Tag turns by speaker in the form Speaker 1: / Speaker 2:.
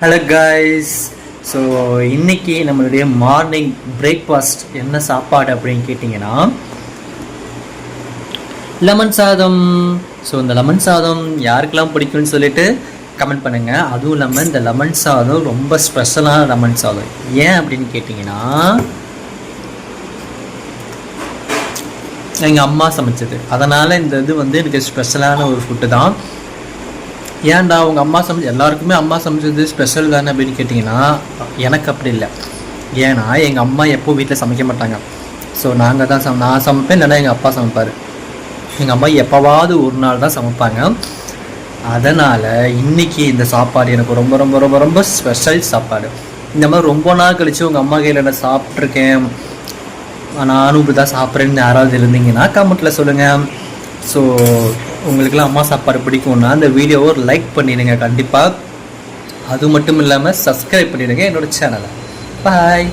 Speaker 1: Hello guys. So இன்றைக்கி நம்மளுடைய morning breakfast என்ன சாப்பாடு அப்படின்னு கேட்டிங்கன்னா லெமன் சாதம். ஸோ இந்த லெமன் சாதம் யாருக்கெல்லாம் பிடிக்கும்னு சொல்லிட்டு கமெண்ட் பண்ணுங்கள். அதுவும் இல்லாமல் இந்த லெமன் சாதம் ரொம்ப ஸ்பெஷலான லெமன் சாதம். ஏன் அப்படின்னு கேட்டிங்கன்னா எங்கள் அம்மா சமைச்சது, அதனால் இந்த இது எனக்கு ஸ்பெஷலான ஒரு ஃபுட்டு தான். ஏன்டா அவங்க அம்மா எல்லாருக்குமே அம்மா சமைச்சது ஸ்பெஷல் தானே அப்படின்னு கேட்டிங்கன்னா எனக்கு அப்படி இல்லை. ஏன்னா எங்கள் அம்மா எப்போ வீட்டில் சமைக்க மாட்டாங்க. ஸோ நாங்கள் தான் நான் சமைப்பேன், இல்லைன்னா எங்கள் அப்பா சமைப்பார். எங்கள் அம்மா எப்போவாவது ஒரு நாள் தான் சமைப்பாங்க. அதனால் இன்றைக்கி இந்த சாப்பாடு எனக்கு ரொம்ப ரொம்ப ரொம்ப ரொம்ப ஸ்பெஷல் சாப்பாடு. இந்த மாதிரி ரொம்ப நாள் கழித்து உங்கள் அம்மா கையில் நான் சாப்பிட்ருக்கேன், நானும் இப்படி தான் சாப்பிட்றேன்னு யாராவது இருந்தீங்கன்னா கமெண்ட்டில் சொல்லுங்கள். ஸோ உங்களுக்கெல்லாம் அம்மா சாப்பாடு பிடிக்கும்னா அந்த வீடியோவை ஒரு லைக் பண்ணிடுங்க கண்டிப்பாக. அது மட்டும் இல்லாமல் சப்ஸ்கிரைப் பண்ணிடுங்க என்னோடய சேனலை. பாய்.